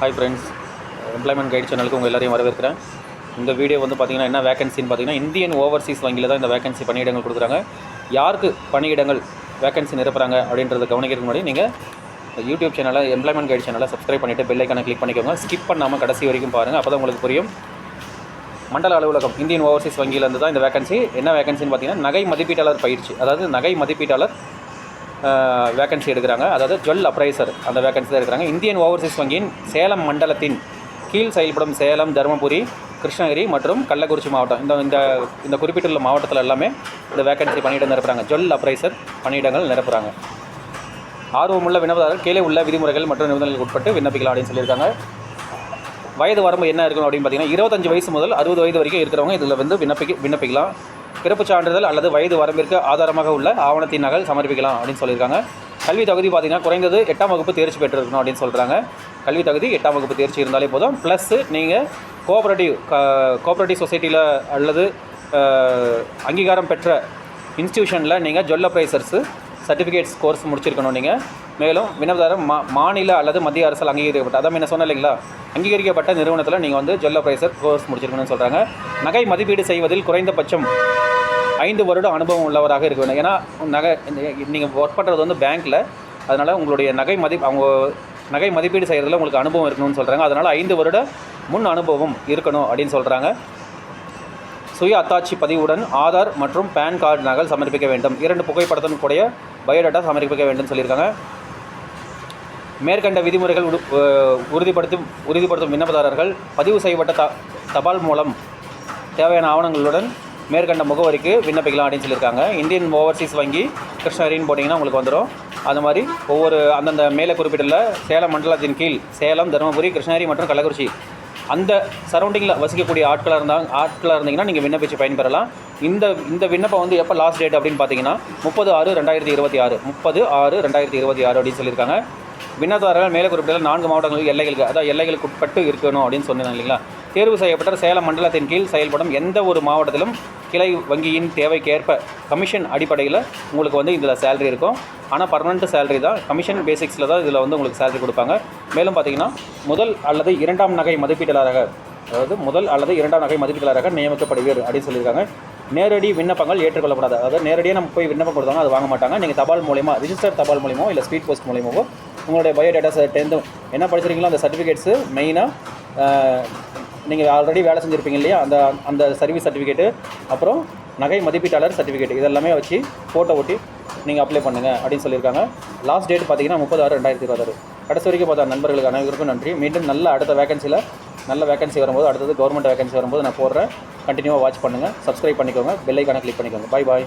Hi friends, employment guide சேனலுக்கு உங்கள் எல்லாரையும் வரவேற்கிறேன். இந்த வீடியோ வந்து பார்த்திங்கன்னா என்ன வேகன்சின்னு பார்த்தீங்கன்னா இந்தியன் ஓவர்சீஸ் வங்கியில் தான் இந்த வேகன்சி பணியிடங்கள் கொடுக்குறாங்க. யாருக்கு பணியிடங்கள் வேகன்சி நிரப்புறாங்க அப்படின்றத கவனிக்கிறதுக்கு முன்னாடி நீங்கள் யூடியூப் சேனலை எம்ப்ளாய்மெண்ட் கைட் சேனலை சப்ஸ்கிரைப் பண்ணிவிட்டு பெல் ஐக்கானை கிளிக் பண்ணிக்கோங்க. ஸ்கிப் பண்ணாமல் கடைசி வரைக்கும் பாருங்கள், அப்போ தான் உங்களுக்கு புரியும். மண்டல அலுவலகம் இந்தியன் ஓவர்சீஸ் வங்கியிலேருந்து தான் இந்த வேகன்சி. என்ன வேகன்சின்னு பார்த்தீங்கன்னா நகை மதிப்பீட்டாளர் பயிற்சி, அதாவது நகை மதிப்பீட்டாளர் வேகன்சி எடுக்கிறாங்க. அதாவது ஜுவல் அப்ரைசர் அந்த வேகன்சி தான் எடுக்கிறாங்க. இந்தியன் ஓவர்சீஸ் வங்கியின் சேலம் மண்டலத்தின் கீழ் செயல்படும் சேலம், தருமபுரி, கிருஷ்ணகிரி மற்றும் கள்ளக்குறிச்சி மாவட்டம் இந்த இந்த குறிப்பிட்டுள்ள மாவட்டத்தில் எல்லாமே இந்த வேகன்சி பணியிடம் நிரப்புறாங்க. ஜுவல் அப்ரைசர் பணியிடங்கள் நிரப்புறாங்க. ஆர்வமுள்ள விண்ணப்பதாரர் கீழே உள்ள விதிமுறைகள் மற்றும் நிபந்தனைகளுக்கு உட்பட்டு விண்ணப்பிக்கலாம் அப்படின்னு சொல்லியிருக்காங்க. வயது வரம்பு என்ன இருக்கணும் அப்படின்னு பார்த்தீங்கன்னா 25 வயசு முதல் 60 வயது வரைக்கும் இருக்கிறவங்க இதில் வந்து விண்ணப்பிக்கலாம். பிறப்புச் சான்றிதழ் அல்லது வயது வரம்பிற்கு ஆதாரமாக உள்ள ஆவணத்தின் நகல் சமர்ப்பிக்கலாம் அப்படின்னு சொல்லியிருக்காங்க. கல்வி தகுதி பார்த்திங்கன்னா குறைந்தது 8ஆம் வகுப்பு தேர்ச்சி பெற்றிருக்கணும் அப்படின்னு சொல்கிறாங்க. கல்வி தகுதி 8ஆம் வகுப்பு தேர்ச்சி இருந்தாலே போதும். ப்ளஸ் நீங்கள் கோஆப்ரேட்டிவ் சொசைட்டியில் அல்லது அங்கீகாரம் பெற்ற இன்ஸ்டியூஷனில் நீங்கள் ஜுவல் அப்ரைசர்ஸு சர்டிஃபிகேட்ஸ் கோர்ஸ் முடிச்சிருக்கணும் நீங்கள். மேலும் விண்ணப்பதாரர் மாநில அல்லது மத்திய அரசால் அங்கீகரிக்கப்பட்ட, அதான் என்ன சொன்ன இல்லைங்களா, அங்கீகரிக்கப்பட்ட நிறுவனத்தில் நீங்கள் வந்து ஜுவல் அப்ரைசர் கோர்ஸ் முடிச்சிருக்கணும்னு சொல்கிறாங்க. நகை மதிப்பீடு செய்வதில் குறைந்தபட்சம் 5 வருட அனுபவம் உள்ளவராக இருக்க வேண்டும். ஏன்னா நீங்கள் ஒர்க் பண்ணுறது வந்து பேங்க்கில், அதனால் உங்களுடைய நகை மதிப்பீடு செய்கிறதுல உங்களுக்கு அனுபவம் இருக்கணும்னு சொல்கிறாங்க. அதனால் 5 வருட முன் அனுபவம் இருக்கணும் அப்படின்னு சொல்கிறாங்க. சுய அத்தாட்சி பதிவுடன் ஆதார் மற்றும் பேன் கார்டு நகல் சமர்ப்பிக்க வேண்டும். 2 புகைப்படத்துடன் கூடிய பயோடேட்டா சமர்ப்பிக்க வேண்டும் சொல்லியிருக்காங்க. மேற்கண்ட விதிமுறைகள் உறுதிப்படுத்தும் விண்ணப்பதாரர்கள் பதிவு செய்யப்பட்ட தபால் மூலம் தேவையான ஆவணங்களுடன் மேற்கண்ட முகவரிக்கு விண்ணப்பிக்கலாம் அப்படின்னு சொல்லியிருக்காங்க. இந்தியன் ஓவர்சீஸ் வங்கி கிருஷ்ணகிரின்னு போட்டிங்கன்னா உங்களுக்கு வந்துடும். அது மாதிரி ஒவ்வொரு அந்தந்த மேலே குறிப்பிட்டுள்ள சேலம் மண்டலத்தின் கீழ் சேலம், தருமபுரி, கிருஷ்ணகிரி மற்றும் கள்ளக்குறிச்சி அந்த சரௌண்டிங்கில் வசிக்கக்கூடிய ஆட்களாக இருந்தீங்கன்னா நீங்கள் விண்ணப்பித்து பயன்பெறலாம். இந்த விண்ணப்பம் வந்து எப்போ லாஸ்ட் டேட் அப்படின்னு பார்த்தீங்கன்னா 30/6/2026 30/6/2026 அப்படின்னு சொல்லியிருக்காங்க. விண்ணப்பதாரர்கள் மேலே குறிப்பிட்டுள்ள 4 மாவட்டங்களுக்கு எல்லைகளுக்கு உட்பட்டு இருக்கணும் அப்படின்னு சொன்னாங்க இல்லைங்களா. தேர்வு செய்யப்பட்ட சேலம் மண்டலத்தின் கீழ் செயல்படும் எந்த ஒரு மாவட்டத்திலும் கிளை வங்கியின் தேவைக்கேற்ப கமிஷன் அடிப்படையில் உங்களுக்கு வந்து இதில் சேலரி இருக்கும். ஆனால் பர்மனெண்ட் சேலரி தான், கமிஷன் பேசிக்ஸில் தான் இதில் வந்து உங்களுக்கு சேலரி கொடுப்பாங்க. மேலும் பார்த்தீங்கன்னா முதல் அல்லது இரண்டாம் நகை மதிப்பீட்டாளராக நியமிக்கப்படுவீர் அப்படின்னு சொல்லியிருக்காங்க. நேரடி விண்ணப்பங்கள் ஏற்றுக்கொள்ளப்படாது. அதாவது நேரடியாக நம்ம போய் விண்ணப்பம் கொடுத்தாங்க, அது வாங்க மாட்டாங்க. நீங்கள் தபால் மூலிமா, ரிஜிஸ்டர் தபால் மூலியமோ இல்லை ஸ்பீட் போஸ்ட் மூலியமோ உங்களுடைய பயோடேட்டாஸ் 10th என்ன படிச்சிருக்கீங்களோ அந்த சர்டிஃபிகேட்ஸு, மெயினாக நீங்கள் ஆல்ரெடி வேலை செஞ்சுருப்பீங்க இல்லையா, அந்த சர்வீஸ் சர்டிஃபிகேட்டு, அப்புறம் நகை மதிப்பீட்டாளர் சர்டிஃபிகேட், இதெல்லாமே வச்சு ஃபோட்டோ ஒட்டி நீங்கள் அப்ளை பண்ணுங்கள் அப்படின்னு சொல்லியிருக்காங்க. லாஸ்ட் டேட் பார்த்தீங்கன்னா 30/6/2026. கடைசி வரைக்கும் பார்த்தா நண்பர்களுக்கு அனைவருக்கும் நன்றி. மீண்டும் அடுத்த வேகன்சி வரும்போது, அடுத்தது கவர்மெண்ட் வேகன்சி வரும்போது நான் போடுறேன். கண்டினியூவாக வாட்ச் பண்ணுங்கள், சப்ஸ்கிரைப் பண்ணிக்கோங்க, பெல் ஐக்கானை கிளிக் பண்ணிக்கோங்க. பாய்.